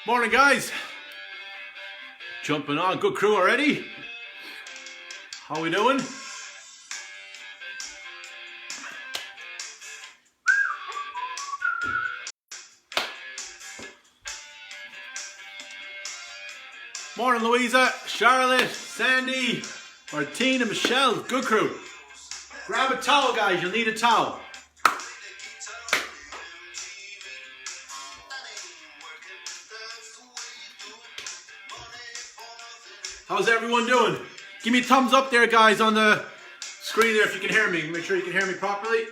Morning, guys. Jumping on. Good crew already. How we doing? Morning, Louisa, Charlotte, Sandy, Martina, Michelle. Good crew. Grab a towel, guys. You'll need a towel. How's everyone doing? Give me a thumbs up there, guys, on the screen there if you can hear me. Make sure you can hear me properly.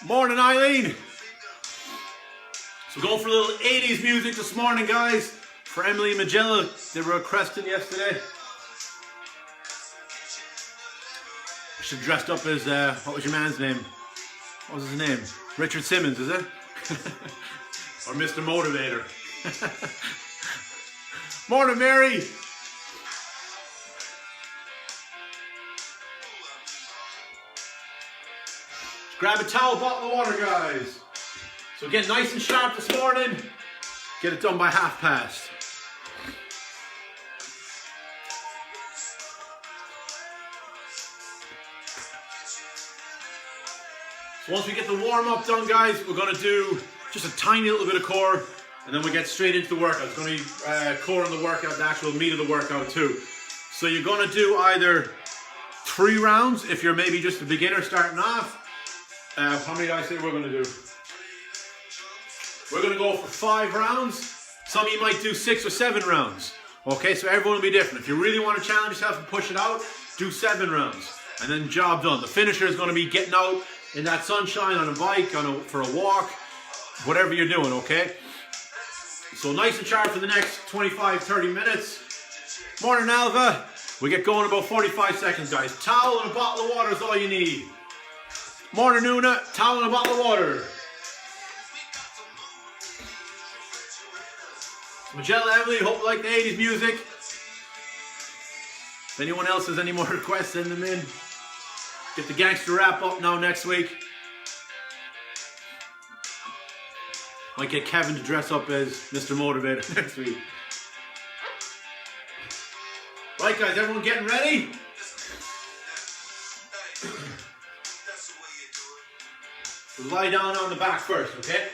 Morning, Eileen. So going for a little 80s music this morning, guys. For Emily and Magella. They were requesting yesterday. I should have dressed up as, what was your man's name? What was his name? Richard Simmons, is it? Or Mr. Motivator. Morning, Mary. Grab a towel, bottle of water, guys. So get nice and sharp this morning. Get it done by past. So once we get the warm up done, guys, we're going to do just a tiny little bit of core, and then we'll get straight into the workout. It's going to be core in the workout, the actual meat of the workout too. So you're going to do either 3 rounds if you're maybe just a beginner starting off. How many did I say we're going to do? We're going to go for 5 rounds. Some of you might do 6 or 7 rounds. Okay, so everyone will be different. If you really want to challenge yourself and push it out, do 7 rounds. And then job done. The finisher is going to be getting out in that sunshine on a bike, for a walk, whatever you're doing, okay? So nice and sharp for the next 25-30 minutes. Morning, Alva. We get going in about 45 seconds, guys. Towel and a bottle of water is all you need. Morning, Una. Towel and a bottle of water. Magella, Emily, hope you like the 80s music. If anyone else has any more requests, send them in. Get the gangster rap up now next week. Might get Kevin to dress up as Mr. Motivator next week. Right, guys, everyone getting ready? We'll lie down on the back first, okay?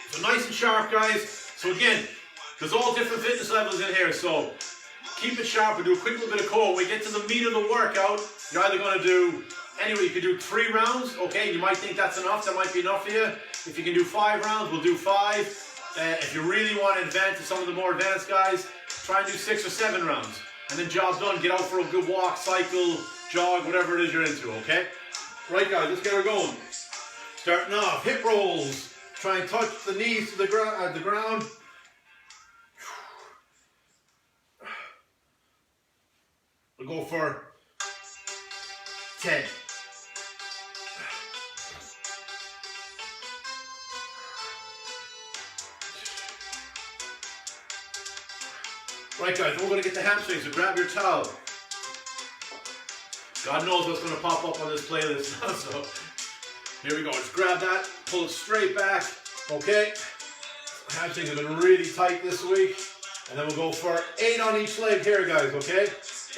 So nice and sharp, guys. So again, there's all different fitness levels in here, so keep it sharp and do a quick little bit of core. When we get to the meat of the workout, you're either going to do, anyway, you could do 3 rounds, okay? You might think that's enough, that might be enough for you. If you can do 5 rounds, we'll do 5. If you really want to advance to some of the more advanced guys, try and do 6 or 7 rounds. And then job done, get out for a good walk, cycle, jog, whatever it is you're into, okay? Right, guys, let's get her going. Starting off, hip rolls. Try and touch the knees to the ground. We'll go for 10. Right, guys, we're going to get the hamstrings, so grab your towel. God knows what's going to pop up on this playlist now, so here we go. Just grab that, pull it straight back, okay? Hamstrings have been really tight this week. And then we'll go for 8 on each leg here, guys, okay?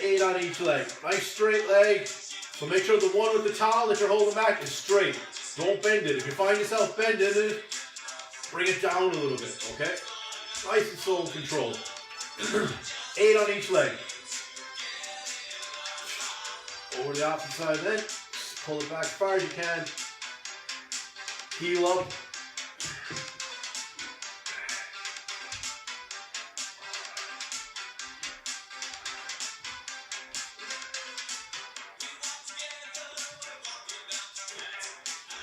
8 on each leg. Nice straight leg. So make sure the one with the towel that you're holding back is straight. Don't bend it. If you find yourself bending it, bring it down a little bit, okay? Nice and slow and controlled. 8 on each leg. Over the opposite side then. Just pull it back as far as you can. Heel up.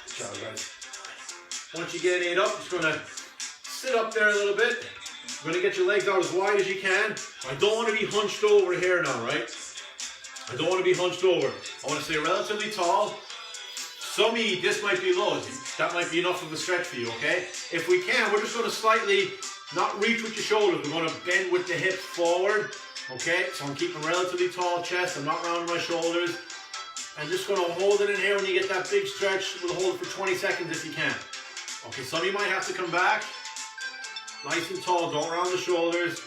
Good job, guys. Once you get 8 up, just going to sit up there a little bit. You're going to get your legs out as wide as you can. I don't want to be hunched over here now, right? I don't want to be hunched over. I want to stay relatively tall. Some of you, this might be low. That might be enough of a stretch for you, okay? If we can, we're just going to slightly not reach with your shoulders. We're going to bend with the hips forward, okay? So I'm keeping relatively tall chest. I'm not rounding my shoulders. I'm just going to hold it in here when you get that big stretch. We'll hold it for 20 seconds if you can. Okay, some of you might have to come back. Nice and tall, don't round the shoulders.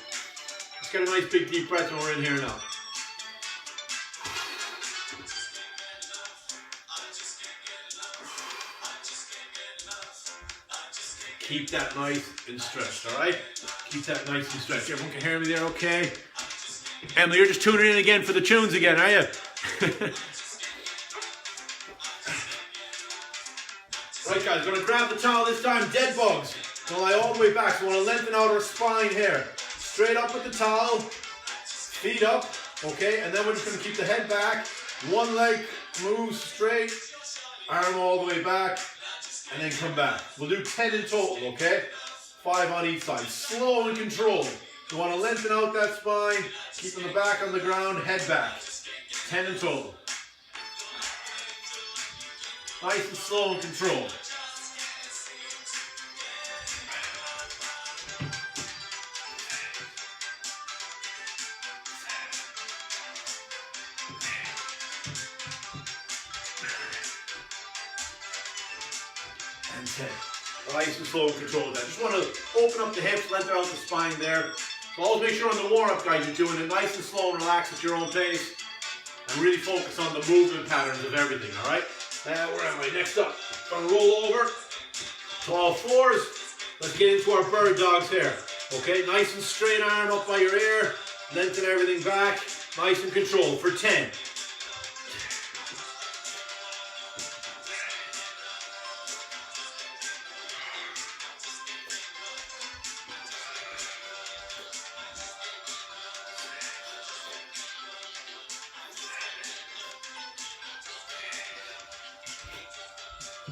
Let's get a nice big deep breath when we're in here now. Keep that nice and stretched, all right? Keep that nice and stretched. Everyone can hear me there, okay? Emily, you're just tuning in again for the tunes again, are you? Right, guys, we're going to grab the towel this time. Dead bugs. Going to lie all the way back. So we want to lengthen out our spine here. Straight up with the towel. Feet up, okay? And then we're just going to keep the head back. One leg moves straight. Arm all the way back. And then come back. We'll do 10 in total, okay? 5 on each side. Slow and controlled. You want to lengthen out that spine, keeping the back on the ground, head back. 10 in total. Nice and slow and controlled. And 10. Nice and slow and controlled. I just want to open up the hips, lengthen out the spine there. So always make sure on the warm-up, guys, you're doing it nice and slow and relaxed at your own pace. And really focus on the movement patterns of everything, all right? Now, where am I? Next up, gonna roll over to all fours. Let's get into our bird dogs here. Okay, nice and straight arm up by your ear. Lengthen everything back. Nice and controlled for 10.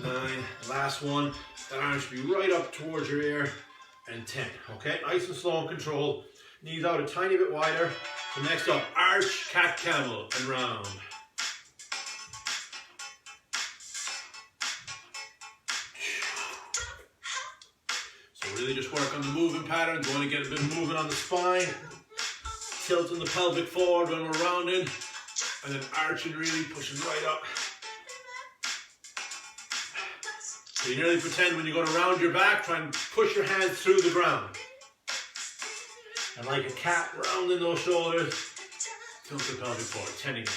Nine, last one. That arm should be right up towards your ear. And 10, okay? Nice and slow and controlled. Knees out a tiny bit wider. So next up, arch, cat, camel, and round. So really just work on the movement patterns. Want to get a bit of movement on the spine. Tilting the pelvic forward when we're rounding. And then arching, really pushing right up. So you nearly pretend when you go to round your back, try and push your hands through the ground. And like a cat, rounding those shoulders, tilt the pelvic forward, 10 again.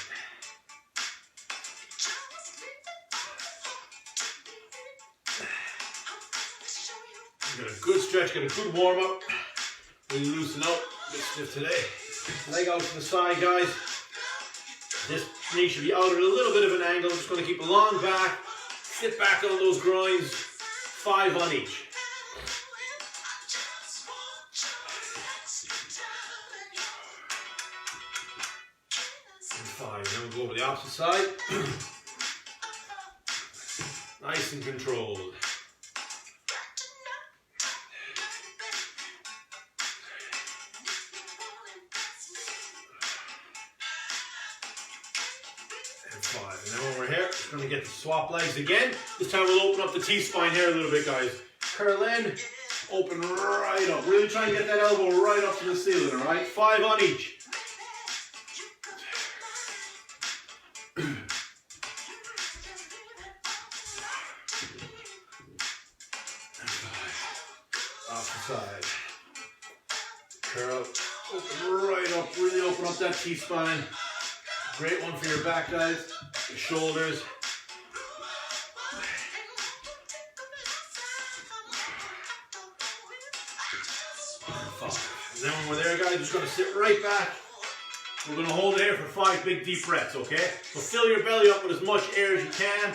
Get a good stretch, get a good warm up. Really loosen out, a bit stiff today. Leg out to the side, guys. This knee should be out at a little bit of an angle. Just going to keep a long back. Sit back on those groins, 5 on each. And 5, then we'll go over the opposite side. Nice and controlled. And 5, and then when we're here, we're going to get the swap legs again. This time we'll open up the T-spine here a little bit, guys. Curl in, open right up. Really try and get that elbow right up to the ceiling, all right? 5 on each. Off the side. Curl, open right up. Really open up that T-spine. Great one for your back, guys. Your shoulders. And then when we're there, guys, just going to sit right back. We're going to hold it here for 5 big deep breaths, okay? So fill your belly up with as much air as you can.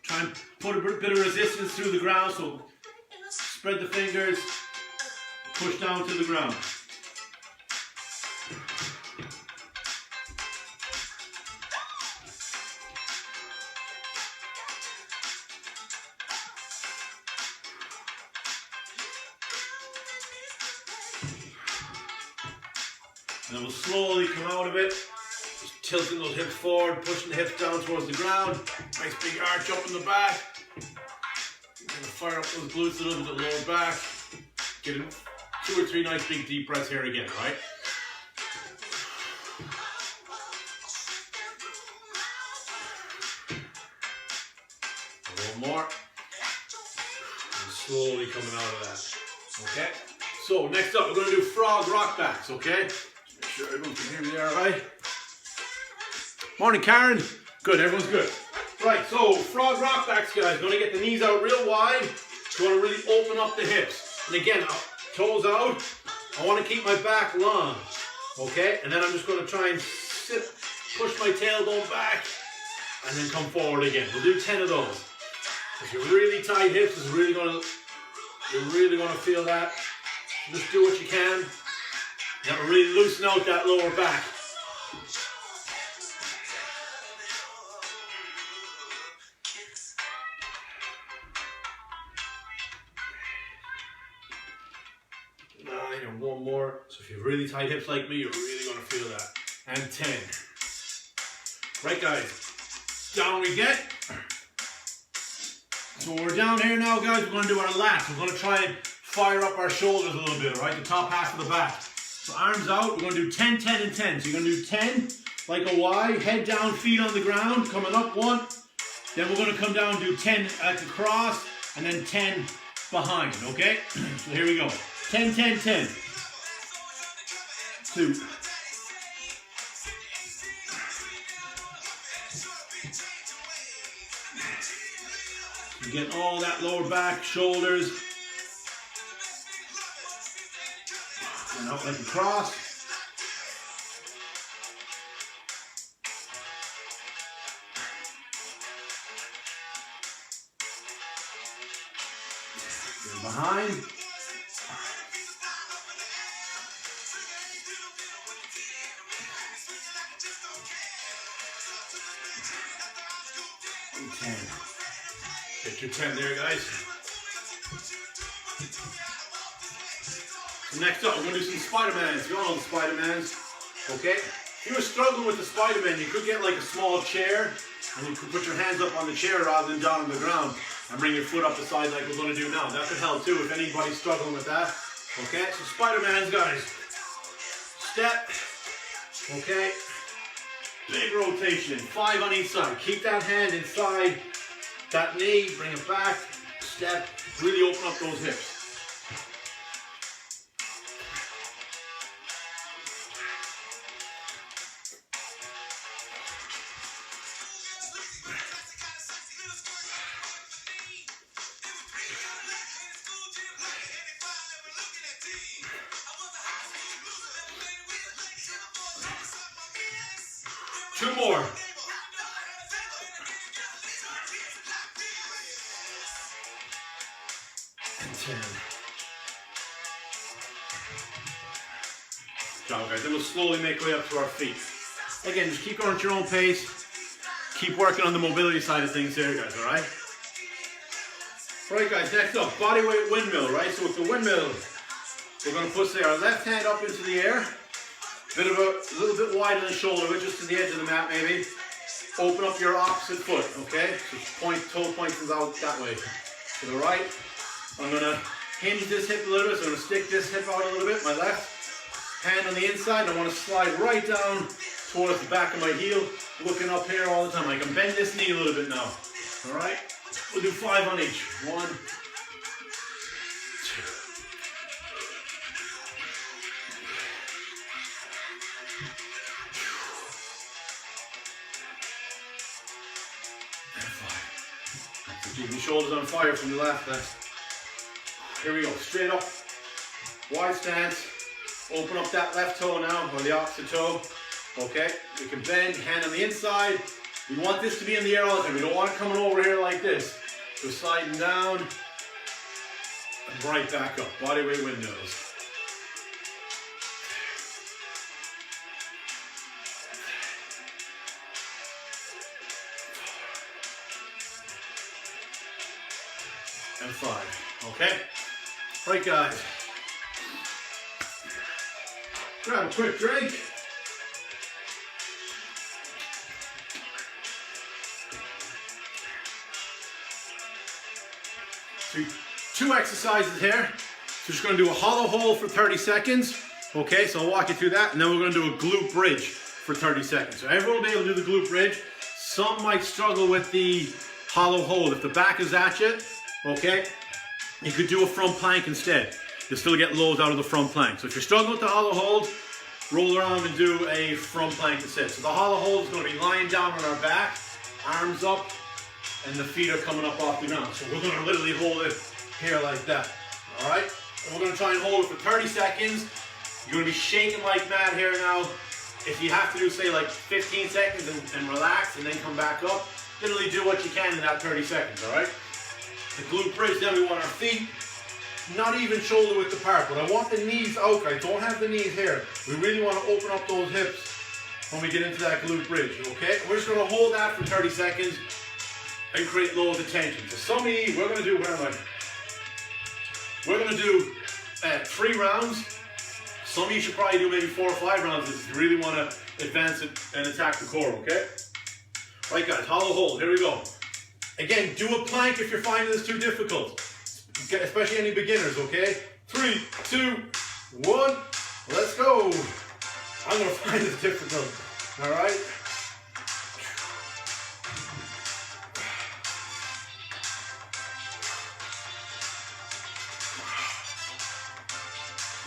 Try and put a bit of resistance through the ground, so spread the fingers, push down to the ground. And then we'll slowly come out of it, just tilting those hips forward, pushing the hips down towards the ground. Nice big arch up in the back. You're gonna fire up those glutes a little bit, lower back. Get 2 or 3 nice big deep breaths here again, all right? One more. slowly coming out of that. Okay? So next up, we're going to do frog rock backs, okay? Just make sure everyone can hear me there, alright? Morning, Karen. Good, everyone's good. Right, so frog rock backs, guys. Going to get the knees out real wide. You want to really open up the hips. And again, toes out. I want to keep my back long, okay? And then I'm just going to try and sit, push my tailbone back, and then come forward again. We'll do 10 of those. If you're really tight hips, you're really going to feel that. Just do what you can. Now really loosen out that lower back. One more. So if you have really tight hips like me, you're really going to feel that. And 10. Right, guys. Down we get. So we're down here now, guys. We're going to do our lats. We're going to try and fire up our shoulders a little bit, all right? The top half of the back. So arms out. We're going to do 10, 10, and 10. So you're going to do 10 like a Y. Head down, feet on the ground. Coming up, 1. Then we're going to come down and do 10 at the cross. And then 10 behind, okay? So here we go. 10, 10, 10. 2. You get all that lower back, shoulders. And out like a cross. Then behind. And 10. Get your 10 there, guys. So next up, we're going to do some Spider-Mans. You all know the Spider-Mans, okay? If you were struggling with the Spider-Man, you could get like a small chair, and you could put your hands up on the chair rather than down on the ground, and bring your foot up the side like we're going to do now. That could help too if anybody's struggling with that. Okay, so Spider-Mans, guys. Step, okay? Big rotation, 5 on each side. Keep that hand inside that knee, bring it back, step, really open up those hips. Two more. And 10. Good job, guys. Then we'll slowly make our way up to our feet. Again, just keep going at your own pace. Keep working on the mobility side of things here, guys, alright? Alright, guys, next up, bodyweight windmill, right? So with the windmill, we're going to put, say, our left hand up into the air. A little bit wide on the shoulder, but just to the edge of the mat maybe. Open up your opposite foot, okay? So toe points out that way. To the right. I'm gonna hinge this hip a little bit, so I'm gonna stick this hip out a little bit, my left. Hand on the inside, I wanna slide right down towards the back of my heel, looking up here all the time. I can bend this knee a little bit now, all right? We'll do 5 on each. 1, 2. Keep your shoulders on fire from the left. Here we go. Straight up. Wide stance. Open up that left toe now, or the opposite toe. Okay. We can bend, hand on the inside. We want this to be in the air all the time. We don't want it coming over here like this. So sliding down and right back up. Bodyweight windmills. And 5, okay? Right, guys. Grab a quick drink. So 2 exercises here. So just gonna do a hollow hold for 30 seconds. Okay, so I'll walk you through that, and then we're gonna do a glute bridge for 30 seconds. So everyone will be able to do the glute bridge. Some might struggle with the hollow hold. If the back is at you, okay, you could do a front plank instead. You'll still get loads out of the front plank. So if you're struggling with the hollow hold, roll around and do a front plank instead. So the hollow hold is going to be lying down on our back, arms up, and the feet are coming up off the ground. So we're going to literally hold it here like that. All right? And we're going to try and hold it for 30 seconds. You're going to be shaking like mad here now. If you have to do, say, like 15 seconds and relax and then come back up, literally do what you can in that 30 seconds, all right? The glute bridge, then we want our feet not even shoulder width apart, but I want the knees out. I don't have the knees here. We really want to open up those hips when we get into that glute bridge, okay? We're just going to hold that for 30 seconds and create loads of tension. So some of you, we're going to do, where am I? We're going to do 3 rounds. Some of you should probably do maybe 4 or 5 rounds if you really want to advance it and attack the core, okay? Right guys, hollow hold, here we go. Again, do a plank if you're finding this too difficult, especially any beginners, okay? 3, 2, 1, let's go. I'm gonna find this difficult, all right?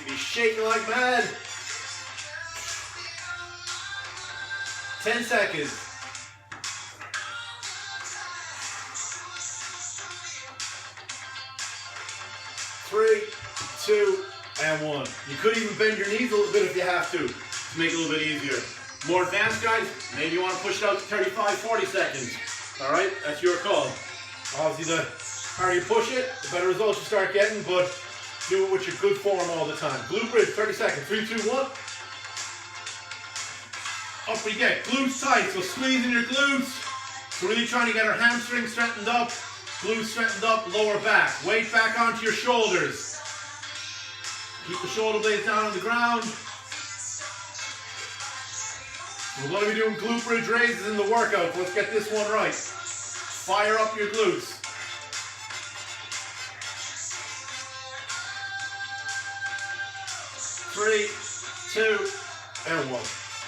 You're shaking like mad. 10 seconds. 3, 2, and 1. You could even bend your knees a little bit if you have to make it a little bit easier. More advanced guys, maybe you want to push it out to 35, 40 seconds. All right, that's your call. Obviously, the harder you push it, the better results you start getting, but do it with your good form all the time. Glute bridge, 30 seconds. 3, 2, 1. Up we get. Glutes tight, so squeezing your glutes. So really trying to get our hamstrings strengthened up, glutes strengthened up, lower back. Weight back onto your shoulders. Keep the shoulder blades down on the ground. We're going to be doing glute bridge raises in the workout. Let's get this one right. Fire up your glutes. Three, 2, and 1.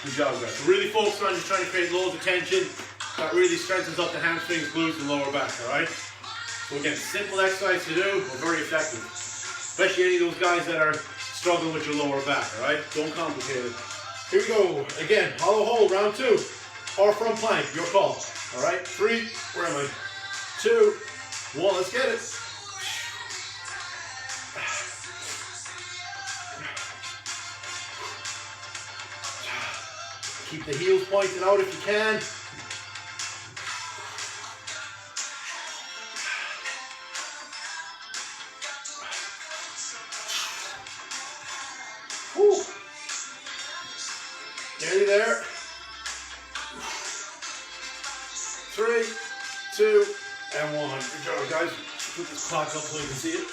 Good job, guys. So really focus on just trying to create loads of tension. That really strengthens up the hamstrings, glutes, and lower back, all right? So again, simple exercise to do, but very effective. Especially any of those guys that are struggling with your lower back, all right? Don't complicate it. Here we go. Again, hollow hold, round 2. Or front plank, your call. All right, 3, where am I? 2, 1, let's get it. Keep the heels pointed out if you can. Whew. Nearly there. 3, 2, and 1. Good job, guys. Put this clock up so you can see it.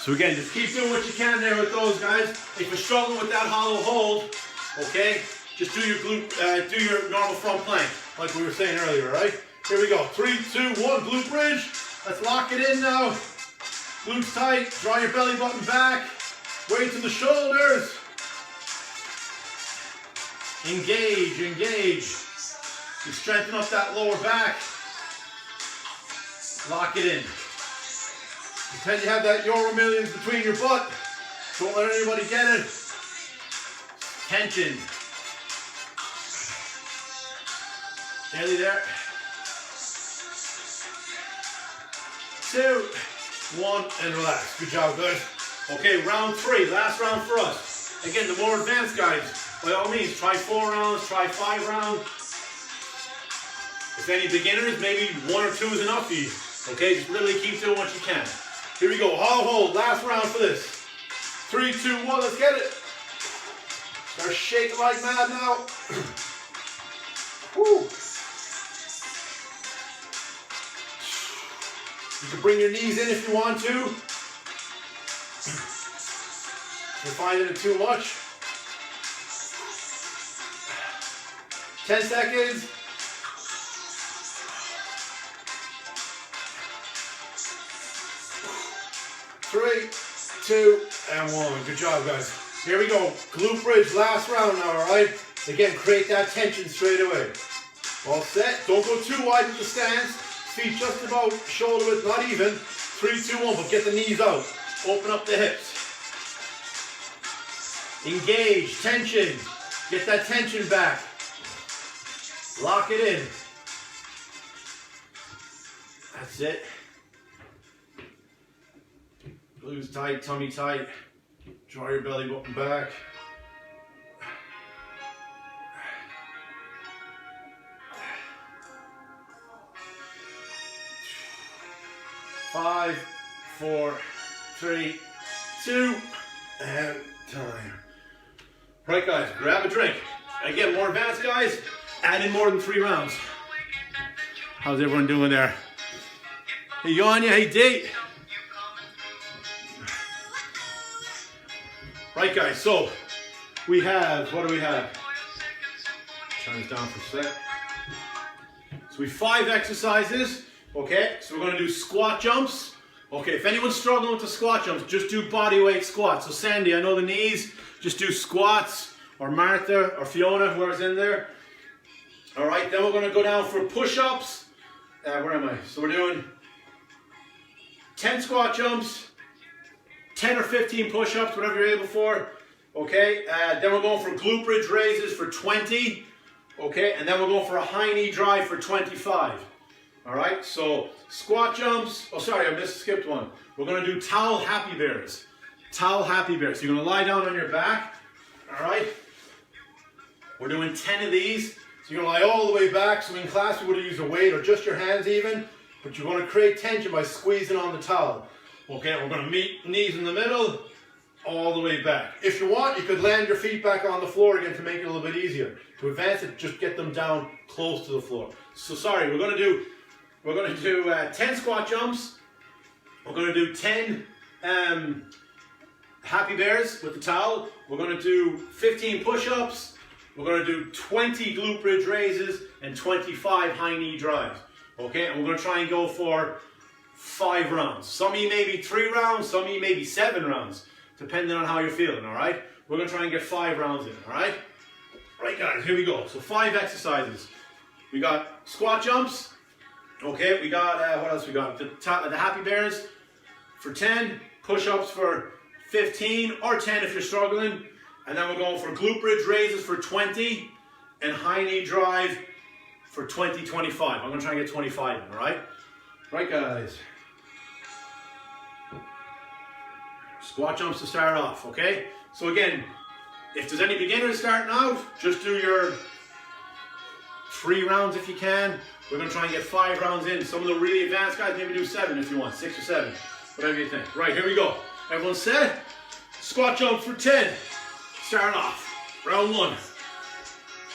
So again, just keep doing what you can there with those guys. If you're struggling with that hollow hold, okay, just do your glute, do your normal front plank, like we were saying earlier, right? Here we go. 3, 2, 1, glute bridge. Let's lock it in now. Glutes tight. Draw your belly button back. Weight to the shoulders. Engage, engage. You strengthen up that lower back. Lock it in. Pretend you have that Euro Millions between your butt. Don't let anybody get it. Tension. Nearly there. 2, 1, and relax. Good job, guys. Okay, round 3, last round for us. Again, the more advanced guys, by all means, try 4 rounds, try 5 rounds. If any beginners, maybe 1 or 2 is enough for you. Okay, just literally keep doing what you can. Here we go, hollow hold, last round for this. 3, 2, 1, let's get it. Start shaking like mad now. Woo. You can bring your knees in if you want to. If you're finding it too much. 10 seconds. 3, 2, and 1. Good job, guys. Here we go. Glute bridge, last round now, all right? Again, create that tension straight away. All set. Don't go too wide with the stance. Feet just about shoulder width, not even. 3, 2, 1, but get the knees out. Open up the hips. Engage, tension. Get that tension back. Lock it in. That's it. Glutes tight, tummy tight. Draw your belly button back. Five, 4, 3, 2, and time. Right, guys, grab a drink. Again, more advanced guys, add in more than 3 rounds. How's everyone doing there? Hey, Yanya, hey, Date. Right, guys, so we have, what do we have? Turn this down for a sec. So we have 5 exercises, okay? So we're gonna do squat jumps. Okay, if anyone's struggling with the squat jumps, just do body weight squats. So Sandy, I know the knees, just do squats, or Martha, or Fiona, whoever's in there. All right, then we're gonna go down for push-ups. Where am I? So we're doing 10 squat jumps, 10 or 15 push-ups, whatever you're able for. Okay, then we're going for glute bridge raises for 20. Okay, and then we're going for a high knee drive for 25. All right, so squat jumps. Oh, sorry, I skipped one. We're gonna do towel happy bears. Towel happy bears. So you're gonna lie down on your back. All right. We're doing 10 of these. So you're gonna lie all the way back. So in class we would have used a weight or just your hands even, but you're gonna create tension by squeezing on the towel. Okay, we're gonna meet knees in the middle, all the way back. If you want, you could land your feet back on the floor again to make it a little bit easier. To advance it, just get them down close to the floor. So sorry, we're gonna do 10 squat jumps. We're gonna do 10 happy bears with the towel. We're gonna do 15 push-ups. We're gonna do 20 glute bridge raises and 25 high knee drives. Okay, and we're gonna try and go for 5 rounds. Some of you maybe 3 rounds, some of you maybe 7 rounds, depending on how you're feeling, all right? We're gonna try and get 5 rounds in, all right? Right, guys, here we go. So 5 exercises. We got squat jumps. Okay, we got, what else we got? The happy bears for 10, push-ups for 15, or 10 if you're struggling. And then we're going for glute bridge raises for 20, and high knee drive for 20, 25. I'm gonna try and get 25 in, all right? Right, guys. Squat jumps to start off, okay? So again, if there's any beginners starting out, just do your 3 rounds if you can. We're gonna try and get 5 rounds in. Some of the really advanced guys maybe do 7 if you want, 6 or 7, whatever you think. Right, here we go. Everyone set? Squat jump for 10. Start off, round 1.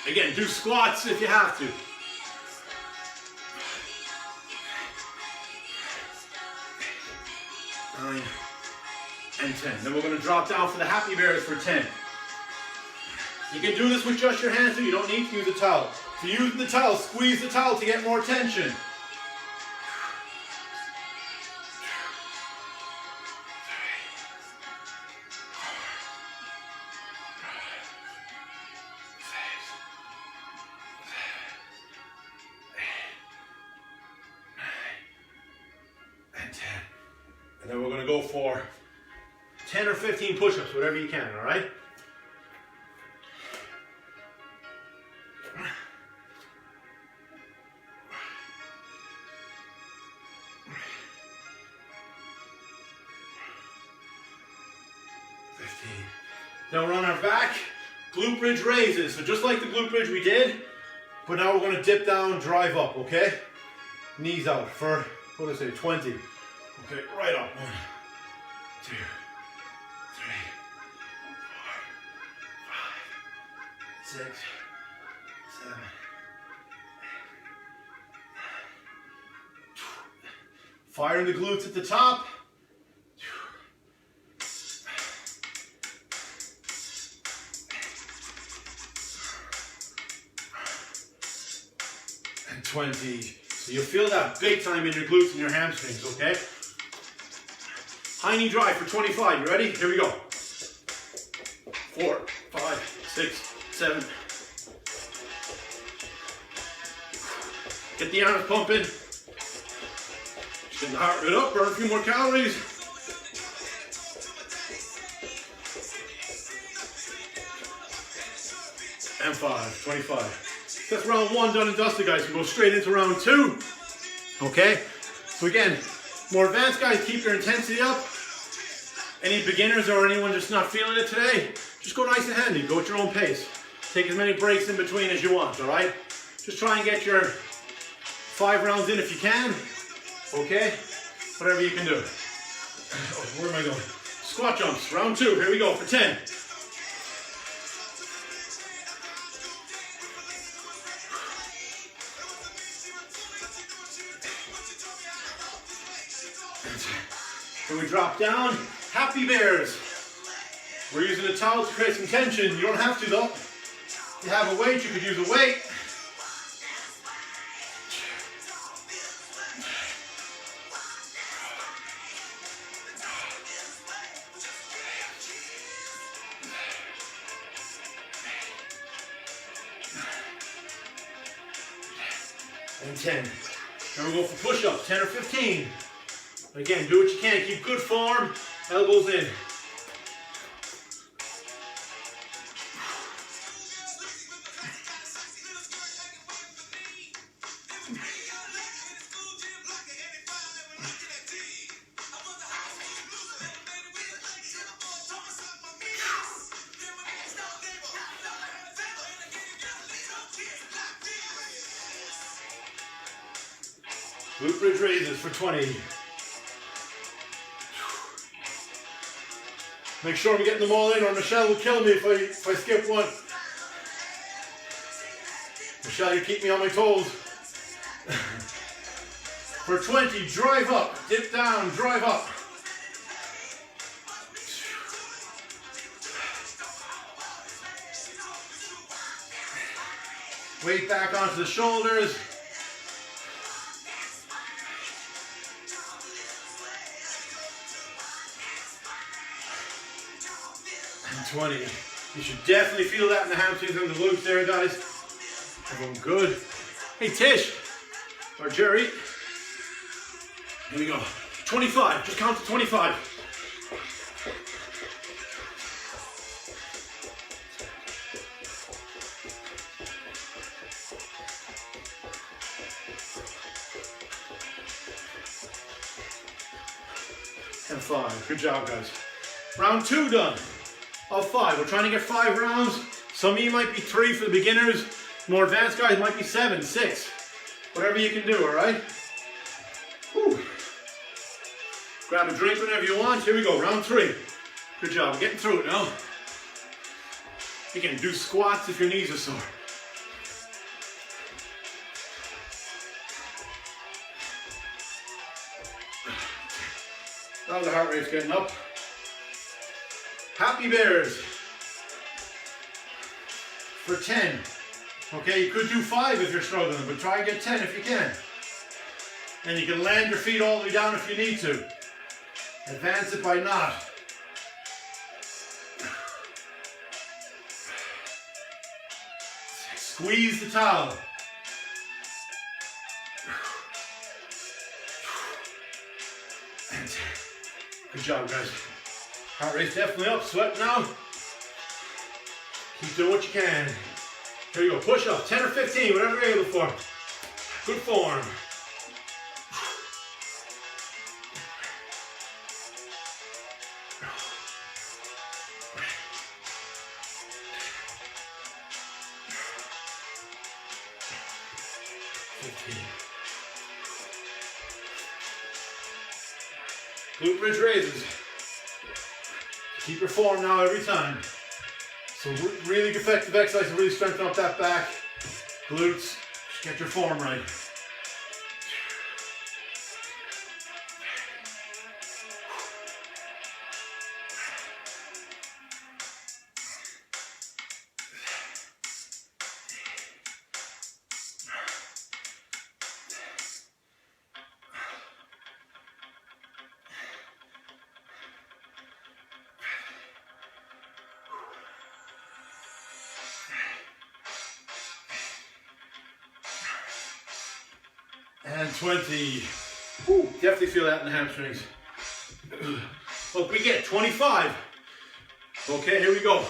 Again, do squats if you have to. 9 and 10. Then we're gonna drop down for the happy bears for 10. You can do this with just your hands too. You don't need to use a towel. If you're using the towel, squeeze the towel to get more tension. And 10. And then we're going to go for 10 or 15 push-ups, whatever you can, all right? Then we're on our back, glute bridge raises. So just like the glute bridge we did, but now we're gonna dip down, drive up, okay? Knees out for, what did I say, 20. Okay, right up. 1, 2, 3, 4, 5, 6, 7, 8. Firing the glutes at the top. And 20. So you'll feel that big time in your glutes and your hamstrings, okay? High knee drive for 25. You ready? Here we go. 4, 5, 6, 7. Get the arms pumping. Just get the heart rate up, burn a few more calories. And 5, 25. That's round 1 done and dusted, guys. We go straight into round 2. Okay? So again, more advanced guys, keep your intensity up. Any beginners or anyone just not feeling it today, just go nice and handy. Go at your own pace. Take as many breaks in between as you want, all right? Just try and get your 5 rounds in if you can. Okay? Whatever you can do. Oh, where am I going? Squat jumps, round 2. Here we go for 10. When we drop down, happy bears. We're using a towel to create some tension. You don't have to though. If you have a weight, you could use a weight. And 10. Now we'll go for push-ups, 10 or 15. Again, do what you can. Keep good form. Elbows in. Glute bridge raises for 20. Make sure we get them all in or Michelle will kill me if I skip one. Michelle, you keep me on my toes. For 20, drive up, dip down, drive up. Weight back onto the shoulders. And 20. You should definitely feel that in the hamstrings and the glutes there, guys. Everyone good? Hey, Tish, or Jerry. Here we go. 25, just count to 25. And 5, good job guys. Round 2 done, of 5. We're trying to get 5 rounds. Some of you might be 3 for the beginners. More advanced guys might be 7, 6. Whatever you can do, all right? Whew. Grab a drink whenever you want. Here we go, round 3. Good job, we're getting through it now. You can do squats if your knees are sore. Now the heart rate's getting up. Happy bears. For 10. Okay, you could do 5 if you're struggling, but try and get 10 if you can. And you can land your feet all the way down if you need to. Advance it by knot. Squeeze the towel. And good job, guys. Heart rate's definitely up. Sweat now. Keep doing what you can. Here you go. Push up. 10 or 15, whatever you're able for. Good form. Glute bridge raises. Keep your form now every time. So really effective exercise to really strengthen up that back, glutes, just get your form right. And 20. Woo, definitely feel that in the hamstrings. Look, we get 25. Okay, here we go.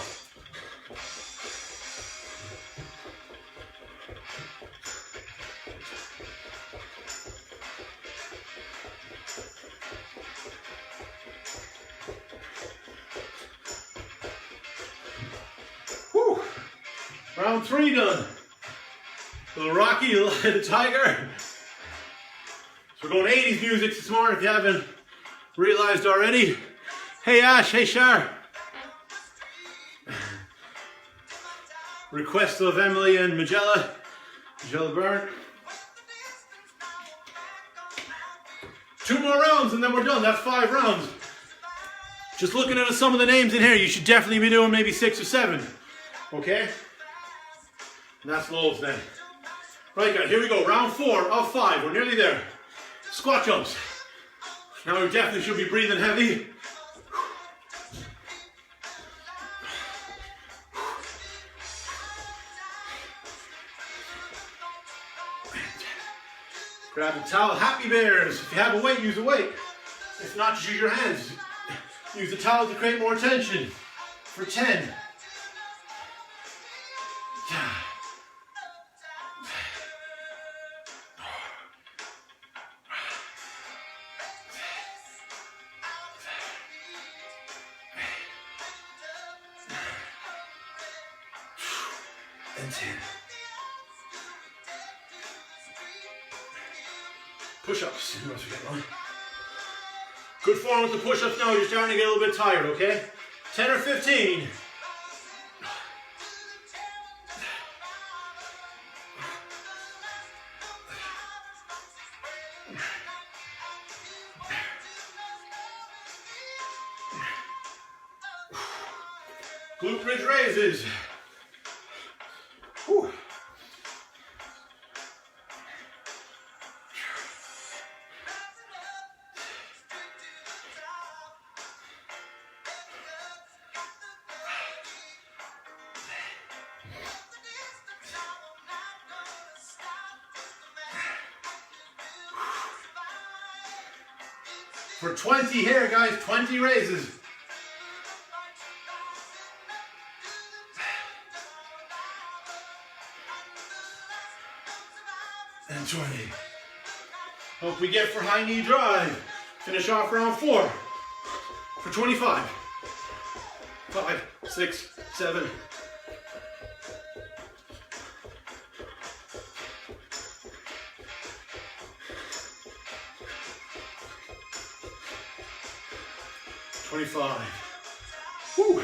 Woo. Round 3 done. Little Rocky, the Tiger. So we're going 80s music this morning if you haven't realized already. Hey Ash, hey Shar. Request of Emily and Magella Byrne. 2 more rounds and then we're done. That's 5 rounds. Just looking at some of the names in here, you should definitely be doing maybe 6 or 7. Okay? And that's loads then. Right guys, here we go. Round 4 of 5. We're nearly there. Squat jumps. Now we definitely should be breathing heavy. Grab the towel. Happy bears. If you have a weight, use a weight. If not, just use your hands. Use the towel to create more tension. For 10. And 10. Push-ups. Good form with the push-ups now. You're starting to get a little bit tired, okay? 10 or 15. Glute bridge raises. Whew. For 20 here, guys, 20 raises. And 20. Hope we get for high knee drive. Finish off round 4 for 25. 5, 6, 7. Woo.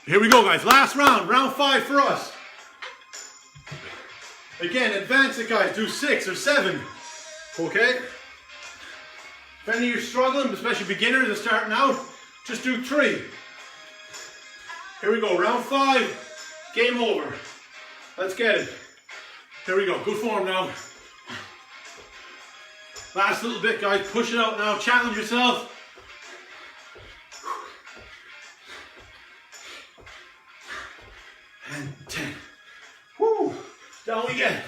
Here we go, guys. Last round, round 5 for us. Again, advance it, guys. Do 6 or 7. Okay? If any of you are struggling, especially beginners are starting out, just do 3. Here we go. Round 5. Game over. Let's get it. Here we go. Good form now. Last little bit, guys. Push it out now. Challenge yourself. And 10. Woo! Down we get.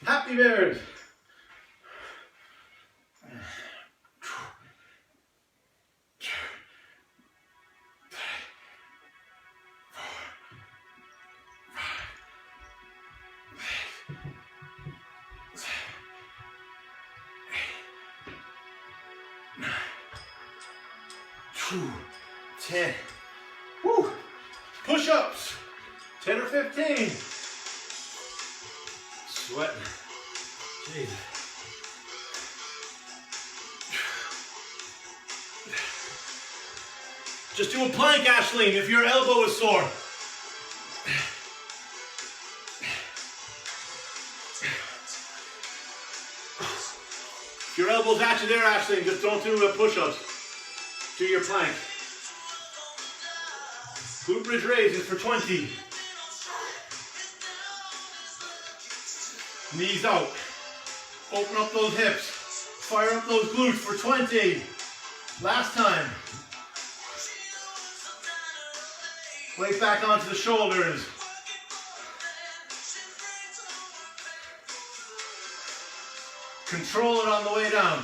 Happy bears. Whew. 10. Woo! Push-ups. 10 or 15. Sweating. Jeez. Just do a plank, Ashleen, if your elbow is sore. If your elbow's at you there, Ashleen, just don't do push-ups. Do your plank. Glute bridge raises for 20. Knees out. Open up those hips. Fire up those glutes for 20. Last time. Weight back onto the shoulders. Control it on the way down.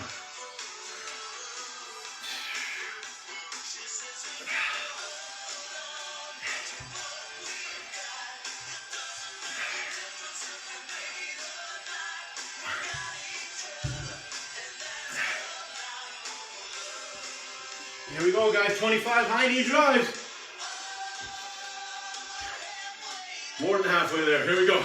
Here we go, guys. 25 high knee drives. More than halfway there. Here we go.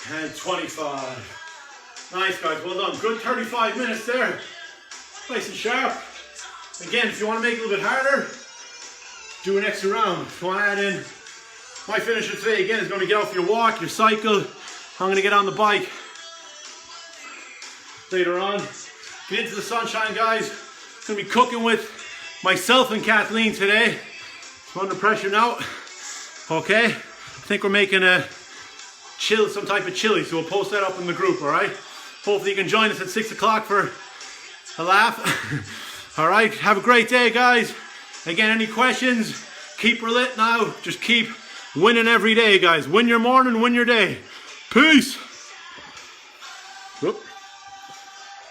And 25. Nice, guys. Well done. Good 35 minutes there. Nice and sharp. Again, if you want to make it a little bit harder, do an extra round. If you want to add in, my finisher today, again, is going to get off your walk, your cycle. I'm going to get on the bike later on. Get into the sunshine, guys. Going to be cooking with myself and Kathleen today. I'm under pressure now. Okay. I think we're making some type of chili, so we'll post that up in the group, all right? Hopefully you can join us at 6 o'clock for a laugh. All right, have a great day, guys. Again, any questions, keep her lit now. Just keep winning every day, guys. Win your morning, win your day. Peace. Whoop.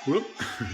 Whoop.